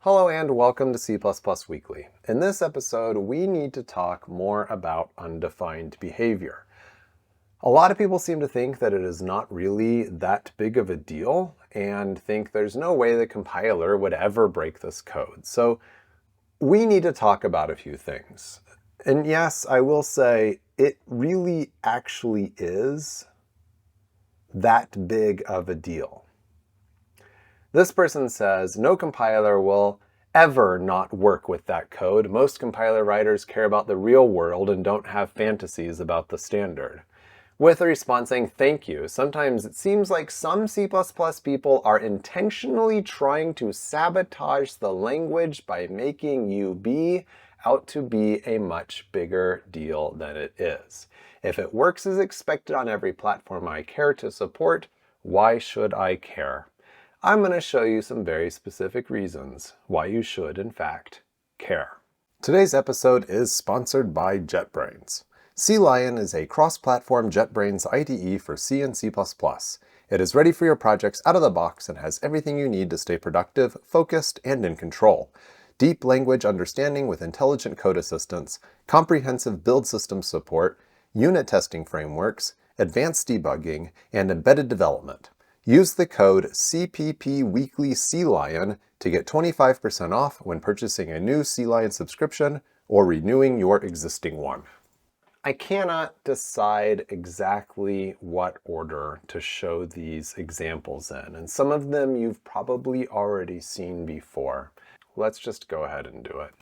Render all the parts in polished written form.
Hello and welcome to C++ Weekly. In this episode, we need to talk more about undefined behavior. A lot of people seem to think that it is not really that big of a deal and think there's no way the compiler would ever break this code. So we need to talk about a few things. And yes, I will say it really actually is that big of a deal. This person says, no compiler will ever not work with that code. Most compiler writers care about the real world and don't have fantasies about the standard. With a response saying, thank you. Sometimes it seems like some C++ people are intentionally trying to sabotage the language by making UB out to be a much bigger deal than it is. If it works as expected on every platform I care to support, why should I care? I'm going to show you some very specific reasons why you should, in fact, care. Today's episode is sponsored by JetBrains. CLion is a cross-platform JetBrains IDE for C and C++. It is ready for your projects out of the box and has everything you need to stay productive, focused, and in control. Deep language understanding with intelligent code assistance, comprehensive build system support, unit testing frameworks, advanced debugging, and embedded development. Use the code CPPWeeklyCLion to get 25% off when purchasing a new CLion subscription or renewing your existing one. I cannot decide exactly what order to show these examples in, and some of them you've probably already seen before. Let's just go ahead and do it.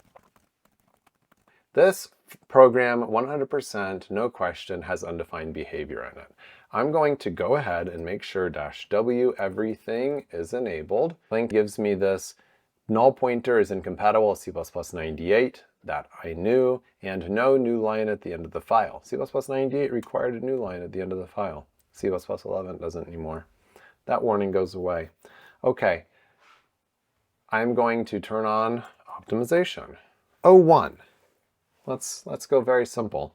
This program, 100%, no question, has undefined behavior in it. I'm going to go ahead and make sure -w everything is enabled. Link gives me this null pointer is incompatible with C++98, that I knew, and no new line at the end of the file. C++98 required a new line at the end of the file. C++11 doesn't anymore. That warning goes away. Okay, I'm going to turn on optimization. 01. Let's go very simple.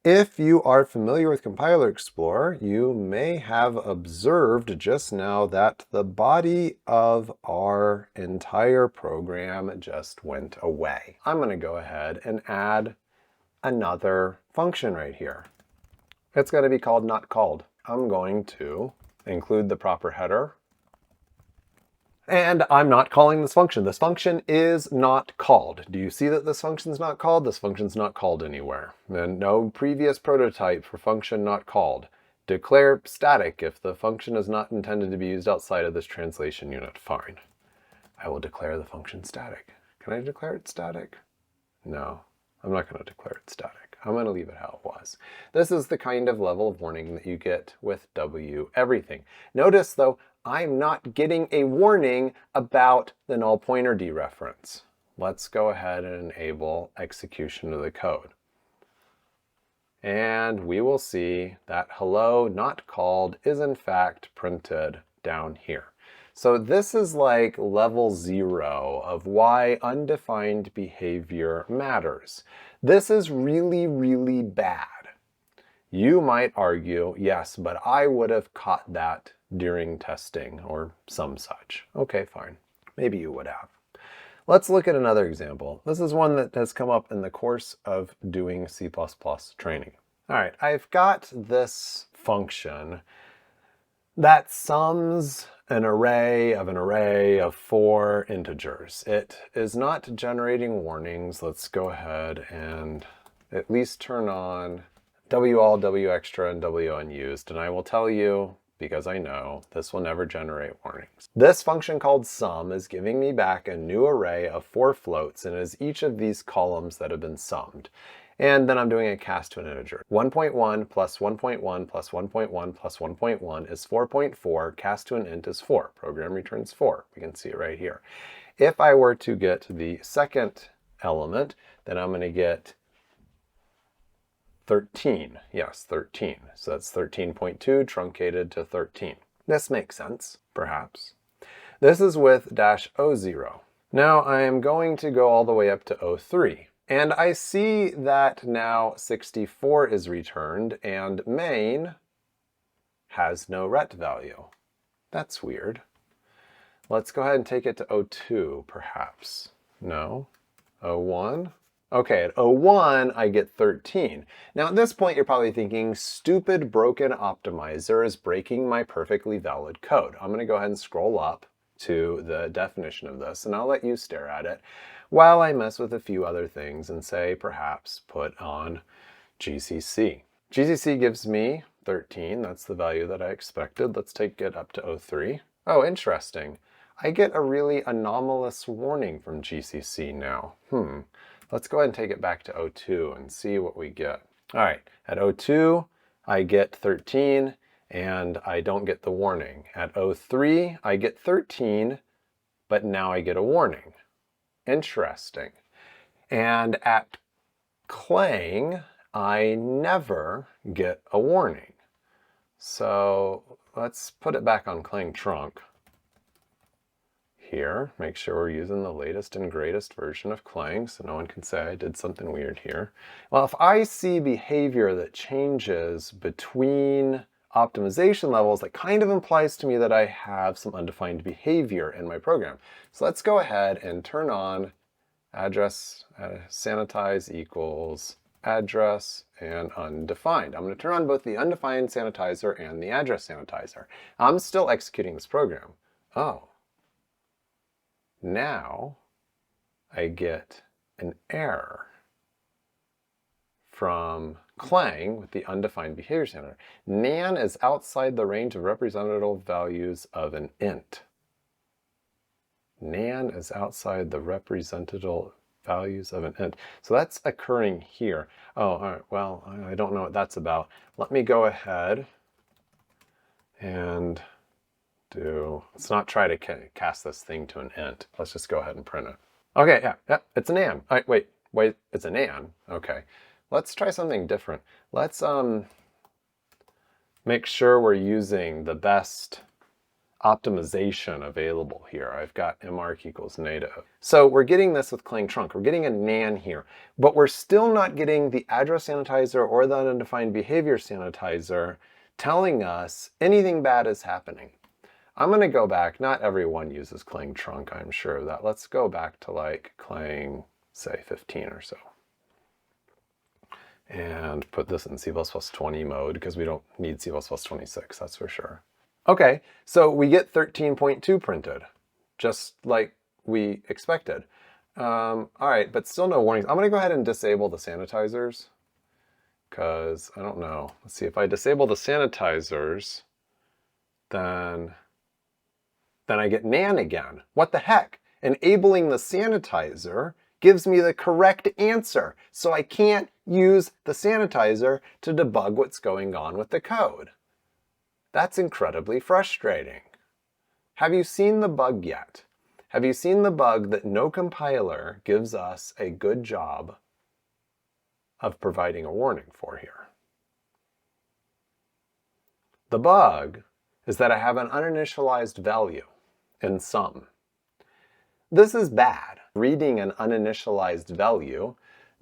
If you are familiar with Compiler Explorer, you may have observed just now that the body of our entire program just went away. I'm going to go ahead and add another function right here. It's going to be called not called. I'm going to include the proper header. And I'm not calling this function. This function is not called. Do you see that this function's not called? This function's not called anywhere. And no previous prototype for function not called. Declare static if the function is not intended to be used outside of this translation unit. Fine. I will declare the function static. Can I declare it static? No, I'm not going to declare it static. I'm going to leave it how it was. This is the kind of level of warning that you get with W everything. Notice though, I'm not getting a warning about the null pointer dereference. Let's go ahead and enable execution of the code. And we will see that hello not called is in fact printed down here. So this is like level 0 of why undefined behavior matters. This is really, really bad. You might argue, yes, but I would have caught that during testing or some such. Okay, fine. Maybe you would have. Let's look at another example. This is one that has come up in the course of doing C++ training. All right, I've got this function that sums an array of 4 integers. It is not generating warnings. Let's go ahead and at least turn on WALL, WExtra, and WUnused, and I will tell you, because I know, this will never generate warnings. This function called sum is giving me back a new array of 4 floats, and it is each of these columns that have been summed. And then I'm doing a cast to an integer. 1.1 plus 1.1 plus 1.1 plus 1.1 is 4.4. Cast to an int is 4. Program returns 4. We can see it right here. If I were to get the second element, then I'm going to get 13. Yes, 13. So that's 13.2 truncated to 13. This makes sense, perhaps. This is with -O0. Now I am going to go all the way up to O3. And I see that now 64 is returned and main has no ret value. That's weird. Let's go ahead and take it to 02, perhaps. No? 01? Okay, at 01, I get 13. Now at this point, you're probably thinking, stupid broken optimizer is breaking my perfectly valid code. I'm gonna go ahead and scroll up to the definition of this, and I'll let you stare at it while I mess with a few other things and say, perhaps, put on GCC. GCC gives me 13, that's the value that I expected. Let's take it up to 03. Oh, interesting. I get a really anomalous warning from GCC now. Let's go ahead and take it back to 02 and see what we get. All right, at 02, I get 13, and I don't get the warning. At 03, I get 13, but now I get a warning. Interesting. And at Clang, I never get a warning. So let's put it back on Clang trunk here. Make sure we're using the latest and greatest version of Clang so no one can say I did something weird here. Well, if I see behavior that changes between optimization levels, that kind of implies to me that I have some undefined behavior in my program. So let's go ahead and turn on address sanitize equals address and undefined. I'm going to turn on both the undefined sanitizer and the address sanitizer. I'm still executing this program. Oh. Now I get an error from Clang with the undefined behavior center. Nan is outside the range of representative values of an int. Nan is outside the representative values of an int. So that's occurring here. Oh, all right. Well, I don't know what that's about. Let me go ahead and let's not try to cast this thing to an int. Let's just go ahead and print it. Okay, yeah, it's a nan. All right, wait, it's a nan. Okay, let's try something different. Let's make sure we're using the best optimization available here. I've got mark equals native. So we're getting this with Clang trunk. We're getting a nan here, but we're still not getting the address sanitizer or the undefined behavior sanitizer telling us anything bad is happening. I'm going to go back. Not everyone uses Clang trunk, I'm sure of that. Let's go back to like Clang, say 15 or so. And put this in C++20 mode because we don't need C++26, that's for sure. Okay, so we get 13.2 printed, just like we expected. All right, but still no warnings. I'm going to go ahead and disable the sanitizers because I don't know. Let's see, if I disable the sanitizers, then I get nan again. What the heck? Enabling the sanitizer gives me the correct answer, so I can't use the sanitizer to debug what's going on with the code. That's incredibly frustrating. Have you seen the bug yet? Have you seen the bug that no compiler gives us a good job of providing a warning for here? The bug is that I have an uninitialized value in sum. This is bad. Reading an uninitialized value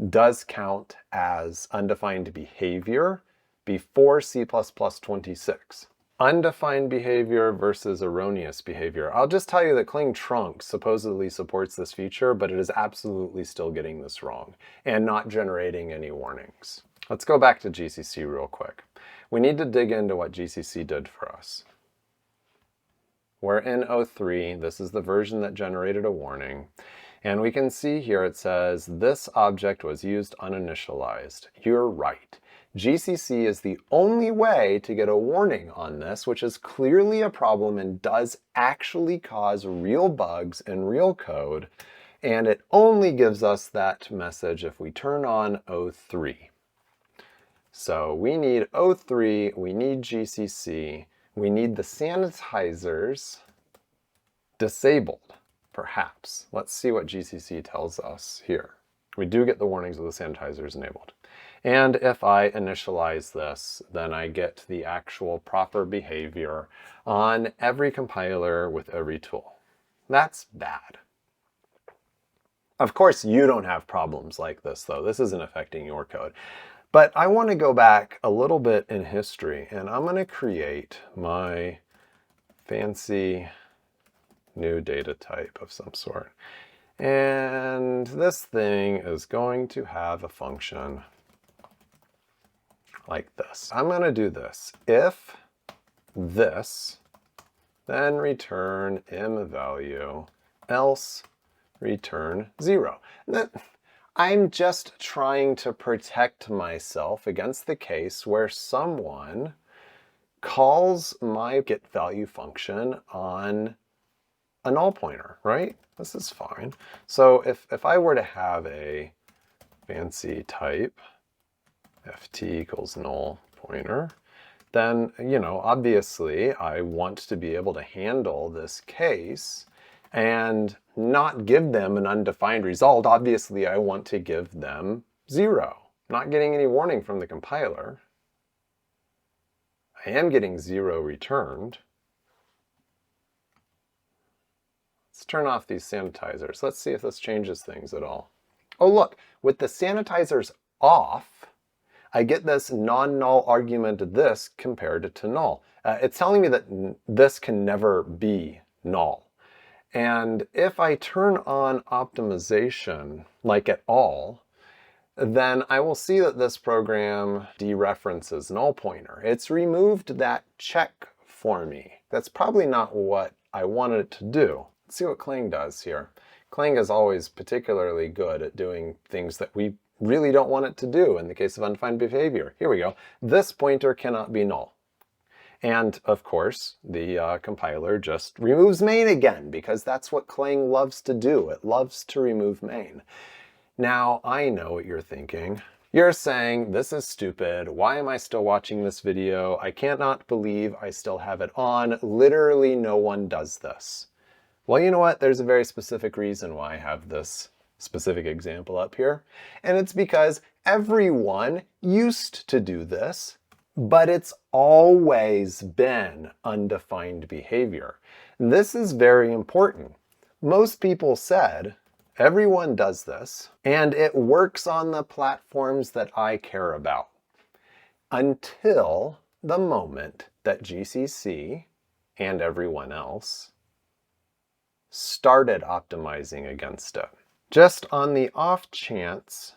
does count as undefined behavior before C++26. Undefined behavior versus erroneous behavior. I'll just tell you that Clang trunk supposedly supports this feature, but it is absolutely still getting this wrong and not generating any warnings. Let's go back to GCC real quick. We need to dig into what GCC did for us. We're in 03. This is the version that generated a warning. And we can see here it says, this object was used uninitialized. You're right. GCC is the only way to get a warning on this, which is clearly a problem and does actually cause real bugs in real code. And it only gives us that message if we turn on 03. So we need 03, we need GCC, we need the sanitizers disabled, perhaps. Let's see what GCC tells us here. We do get the warnings with the sanitizers enabled. And if I initialize this, then I get the actual proper behavior on every compiler with every tool. That's bad. Of course, you don't have problems like this, though. This isn't affecting your code. But I want to go back a little bit in history, and I'm going to create my fancy new data type of some sort. And this thing is going to have a function like this. I'm going to do this. If this, then return im value, else return 0. I'm just trying to protect myself against the case where someone calls my getValue function on a null pointer, right? This is fine. So if I were to have a fancy type, ft equals null pointer, then, obviously I want to be able to handle this case and not give them an undefined result. Obviously, I want to give them 0. Not getting any warning from the compiler. I am getting 0 returned. Let's turn off these sanitizers. Let's see if this changes things at all. Oh, look, with the sanitizers off, I get this non-null argument this compared to null. It's telling me that this can never be null. And if I turn on optimization, like at all, then I will see that this program dereferences null pointer. It's removed that check for me. That's probably not what I wanted it to do. Let's see what Clang does here. Clang is always particularly good at doing things that we really don't want it to do in the case of undefined behavior. Here we go. This pointer cannot be null. And of course, the compiler just removes main again, because that's what Clang loves to do. It loves to remove main. Now, I know what you're thinking. You're saying, this is stupid. Why am I still watching this video? I cannot believe I still have it on. Literally no one does this. Well, you know what? There's a very specific reason why I have this specific example up here. And it's because everyone used to do this, but it's always been undefined behavior. This is very important. Most people said, everyone does this, and it works on the platforms that I care about. Until the moment that GCC and everyone else started optimizing against it. Just on the off chance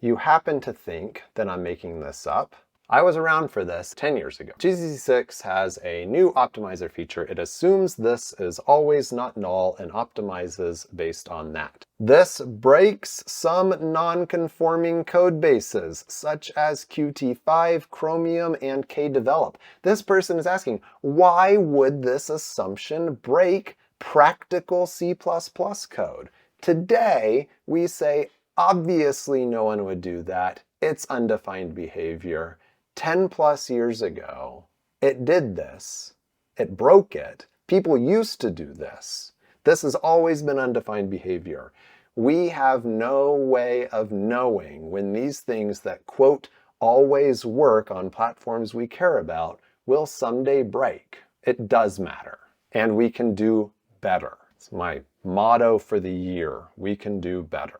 you happen to think that I'm making this up, I was around for this 10 years ago. GCC6 has a new optimizer feature. It assumes this is always not null and optimizes based on that. This breaks some non-conforming code bases, such as Qt5, Chromium, and Kdevelop. This person is asking, why would this assumption break practical C++ code? Today, we say, obviously no one would do that. It's undefined behavior. 10 plus years ago, it did this. It broke it. People used to do this. This has always been undefined behavior. We have no way of knowing when these things that, quote, always work on platforms we care about will someday break. It does matter. And we can do better. It's my motto for the year. We can do better.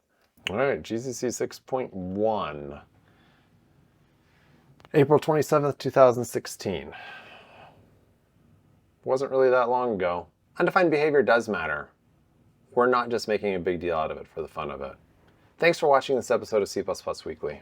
All right, GCC 6.1. April 27th, 2016. Wasn't really that long ago. Undefined behavior does matter. We're not just making a big deal out of it for the fun of it. Thanks for watching this episode of C++ Weekly.